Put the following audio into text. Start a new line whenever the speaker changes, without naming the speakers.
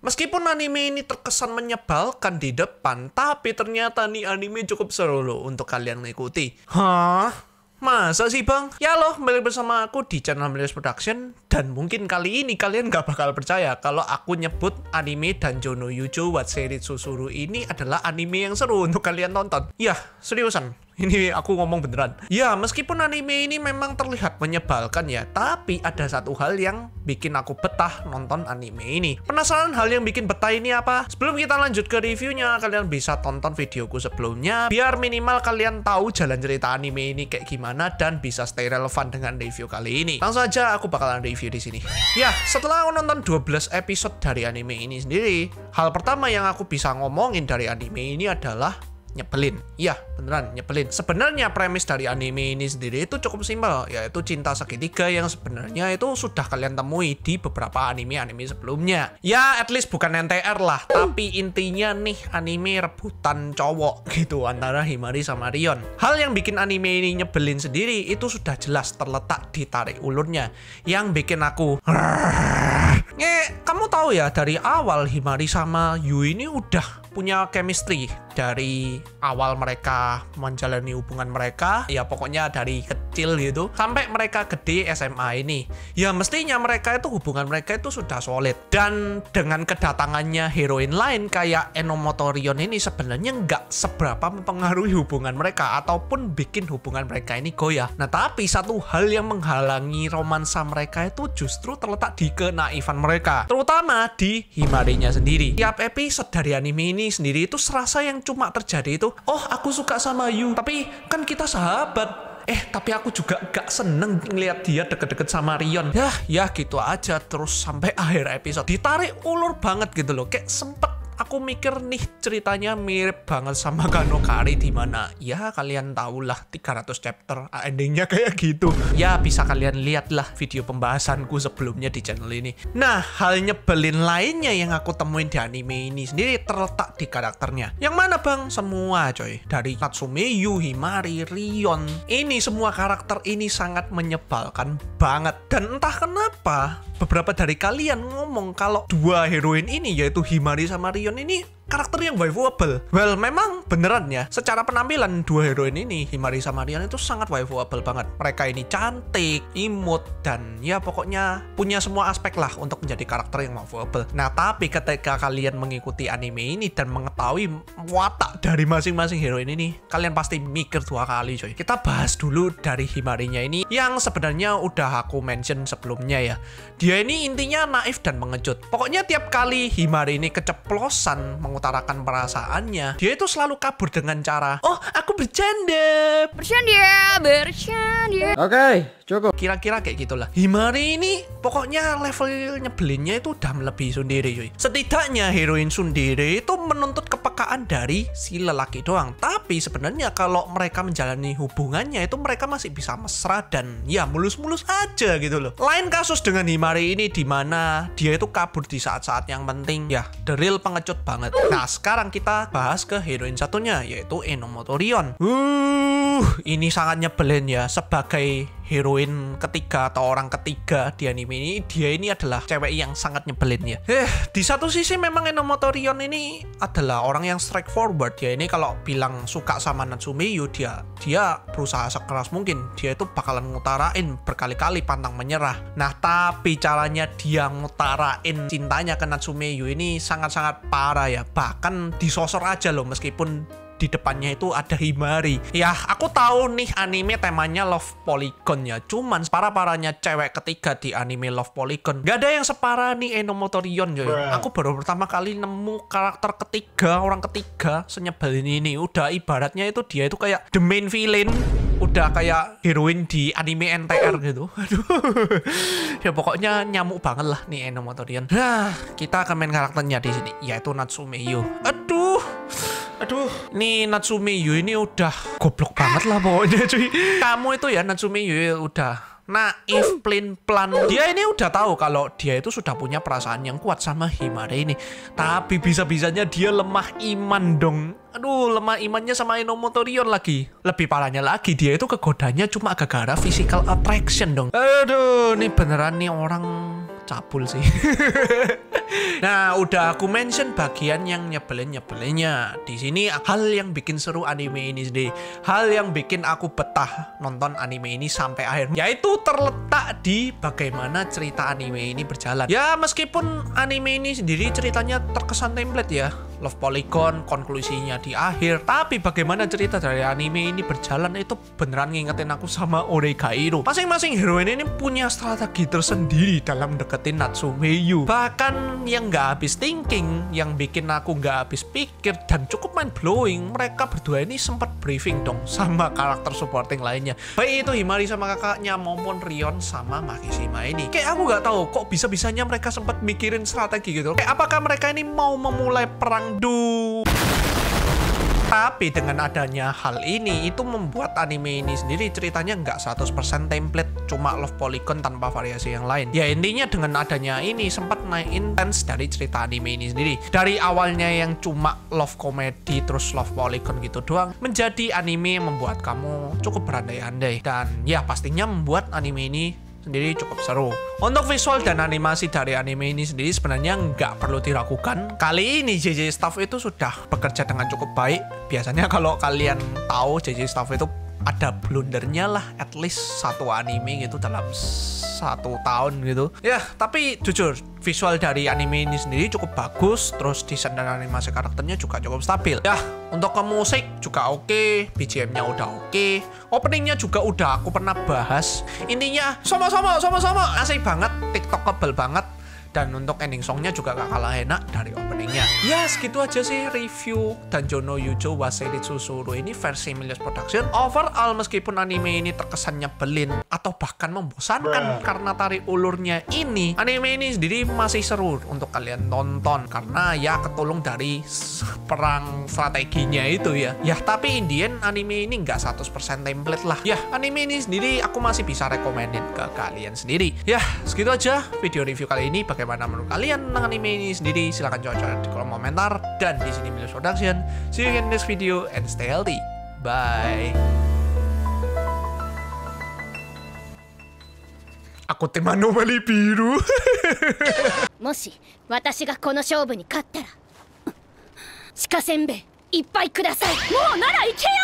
Meskipun anime ini terkesan menyebalkan di depan, tapi ternyata nih anime cukup seru loh untuk kalian ngikuti. Hah? Masa sih bang? Ya loh, kembali bersama aku di channel Milius Production. Dan mungkin kali ini kalian gak bakal percaya kalau aku nyebut anime Danjo no Yujo wa Seiritsu Suru ini adalah anime yang seru untuk kalian tonton. Ya, seriusan. Ini aku ngomong beneran. Ya, meskipun anime ini memang terlihat menyebalkan ya, tapi ada satu hal yang bikin aku betah nonton anime ini. Penasaran hal yang bikin betah ini apa? Sebelum kita lanjut ke reviewnya, kalian bisa tonton videoku sebelumnya, biar minimal kalian tahu jalan cerita anime ini kayak gimana dan bisa stay relevan dengan review kali ini. Langsung aja aku bakalan review di sini. Ya, setelah aku nonton 12 episode dari anime ini sendiri, hal pertama yang aku bisa ngomongin dari anime ini adalah nyebelin. Iya, beneran nyebelin. Sebenarnya premis dari anime ini sendiri itu cukup simpel, yaitu cinta segitiga yang sebenarnya itu sudah kalian temui di beberapa anime-anime sebelumnya. Ya, at least bukan NTR lah, tapi intinya nih anime rebutan cowok gitu antara Himari sama Rion. Hal yang bikin anime ini nyebelin sendiri itu sudah jelas terletak di tarik ulurnya yang bikin aku kamu tahu ya, dari awal Himari sama Yu ini udah punya chemistry dari awal mereka menjalani hubungan mereka, ya pokoknya dari kecil gitu sampai mereka gede SMA ini. Ya mestinya mereka itu hubungan mereka itu sudah solid. Dan dengan kedatangannya heroin lain kayak Enomoto Rion ini sebenarnya nggak seberapa mempengaruhi hubungan mereka ataupun bikin hubungan mereka ini goyah. Nah tapi satu hal yang menghalangi romansa mereka itu justru terletak di kenaifan mereka, terutama di Himarinya sendiri. Tiap episode dari anime ini sendiri itu serasa yang cuma terjadi itu, oh aku suka sama Yu, tapi kan kita sahabat. Tapi aku juga gak seneng ngeliat dia deket-deket sama Rion. Ya gitu aja terus sampai akhir episode. Ditarik ulur banget gitu loh. Kayak sempet aku mikir nih ceritanya mirip banget sama Ganokari, dimana ya kalian tahulah 300 chapter endingnya kayak gitu. Ya bisa kalian lihat lah video pembahasanku sebelumnya di channel ini. Nah hal nyebelin lainnya yang aku temuin di anime ini sendiri terletak di karakternya. Yang mana bang? Semua coy. Dari Natsume, Yu, Himari, Rion. Ini semua karakter ini sangat menyebalkan banget. Dan entah kenapa beberapa dari kalian ngomong kalau dua heroin ini yaitu Himari sama Rion ini karakter yang waifuable. Well, memang beneran ya. Secara penampilan dua heroin ini, Himari sama Rion itu sangat waifuable banget. Mereka ini cantik, imut, dan ya pokoknya punya semua aspek lah untuk menjadi karakter yang waifuable. Nah, tapi ketika kalian mengikuti anime ini dan mengetahui watak dari masing-masing heroin ini, kalian pasti mikir dua kali coy. Kita bahas dulu dari Himarinya ini yang sebenarnya udah aku mention sebelumnya ya. Dia ini intinya naif dan mengejut. Pokoknya tiap kali Himari ini keceplosan mengutarakan perasaannya, dia itu selalu kabur dengan cara, oh aku bercanda.
Oke, cukup.
Kira-kira kayak gitulah. Himari ini pokoknya level nyebelinnya itu udah melebihi Tsundere cuy. Setidaknya heroin Tsundere itu menuntut kepekaan dari si lelaki doang. Tapi sebenarnya kalau mereka menjalani hubungannya itu mereka masih bisa mesra dan ya mulus-mulus aja gitu loh. Lain kasus dengan Himari ini, dimana dia itu kabur di saat-saat yang penting. Ya, the real pengecut banget. Nah, sekarang kita bahas ke heroin satunya, yaitu Enomoto Rion. Ini sangat nyebelin ya. Sebagai heroin ketiga atau orang ketiga di anime ini, dia ini adalah cewek yang sangat nyebelin ya. Di satu sisi memang Enomoto Rion ini adalah orang yang straightforward. Dia ini kalau bilang suka sama Natsume Yu, dia berusaha sekeras mungkin. Dia itu bakalan ngutarain berkali-kali pantang menyerah. Nah, tapi caranya dia ngutarain cintanya ke Natsume Yu ini sangat-sangat parah ya. Bahkan disosor aja loh meskipun di depannya itu ada Himari. Ya, aku tahu nih anime temanya love polygon ya. Cuman separah-parahnya cewek ketiga di anime love polygon gak ada yang separah nih Enomoto Rion coy. Aku baru pertama kali nemu karakter ketiga, orang ketiga senyebelin ini. Udah ibaratnya itu dia itu kayak the main villain, udah kayak heroin di anime NTR gitu. Aduh. Ya pokoknya nyamuk banget lah nih Enomoto Rion. Nah, kita akan main karakternya di sini, yaitu Natsume Yu. Aduh, nih Natsume Yu ini udah goblok banget lah pokoknya cuy. Kamu itu ya Natsume Yu udah naif, plan. Dia ini udah tahu kalau dia itu sudah punya perasaan yang kuat sama Himari ini. Tapi bisa-bisanya dia lemah iman dong. Aduh, lemah imannya sama Enomoto Rion lagi. Lebih parahnya lagi, dia itu kegodanya cuma gara-gara physical attraction dong. Aduh, nih beneran nih orang cabul sih. Nah, udah aku mention bagian yang nyebelinnya. Di sini hal yang bikin seru anime ini sendiri, hal yang bikin aku betah nonton anime ini sampai akhir, yaitu terletak di bagaimana cerita anime ini berjalan. Ya, meskipun anime ini sendiri ceritanya terkesan template ya, love polygon, konklusinya di akhir, tapi bagaimana cerita dari anime ini berjalan itu beneran ngingetin aku sama Oregairu. Masing-masing heroine ini punya strategi tersendiri dalam deketin Natsume Yu. Bahkan yang nggak habis thinking, yang bikin aku nggak habis pikir dan cukup mind blowing, mereka berdua ini sempat briefing dong sama karakter supporting lainnya, baik itu Himari sama kakaknya maupun Rion sama Makishima ini. Kayak aku nggak tahu kok bisa-bisanya mereka sempat mikirin strategi gitu. Kayak apakah mereka ini mau memulai perang Tapi dengan adanya hal ini, itu membuat anime ini sendiri ceritanya nggak 100% template, cuma love polygon tanpa variasi yang lain. Ya intinya dengan adanya ini sempat naik intens dari cerita anime ini sendiri. Dari awalnya yang cuma love comedy terus love polygon gitu doang, menjadi anime yang membuat kamu cukup berandai-andai. Dan ya pastinya membuat anime ini sendiri cukup seru. Untuk visual dan animasi dari anime ini sendiri sebenarnya nggak perlu diragukan. Kali ini JJ Staff itu sudah bekerja dengan cukup baik. Biasanya kalau kalian tahu JJ Staff itu ada blundernya lah, at least satu anime gitu dalam 1 tahun gitu. Ya, tapi jujur visual dari anime ini sendiri cukup bagus, terus desain dan animasi karakternya juga cukup stabil. Ya, untuk ke musik juga oke, BGM-nya udah oke, openingnya juga udah aku pernah bahas. Intinya sama-sama asik banget, tiktokable banget. Dan untuk ending songnya juga gak kalah enak dari openingnya. Ya segitu aja sih review Danjo no Yujo wa Seiritsu Suru ini versi Milius Production. Overall meskipun anime ini terkesan nyebelin atau bahkan membosankan karena tarik ulurnya ini, anime ini sendiri masih seru untuk kalian tonton karena ya ketolong dari perang strateginya itu ya. Ya tapi Indian anime ini nggak 100% template lah. Ya anime ini sendiri aku masih bisa rekomenin ke kalian sendiri. Ya segitu aja video review kali ini. Bagaimana menurut kalian tentang anime ini sendiri? Silahkan coba-coba di kolom komentar. Dan di sini Milius Production. See you in the next video and stay healthy. Bye. Aku tim anomali biru.
もし私がこの勝負に勝ったら鹿せんべいいっぱいください。もうなら行けよ。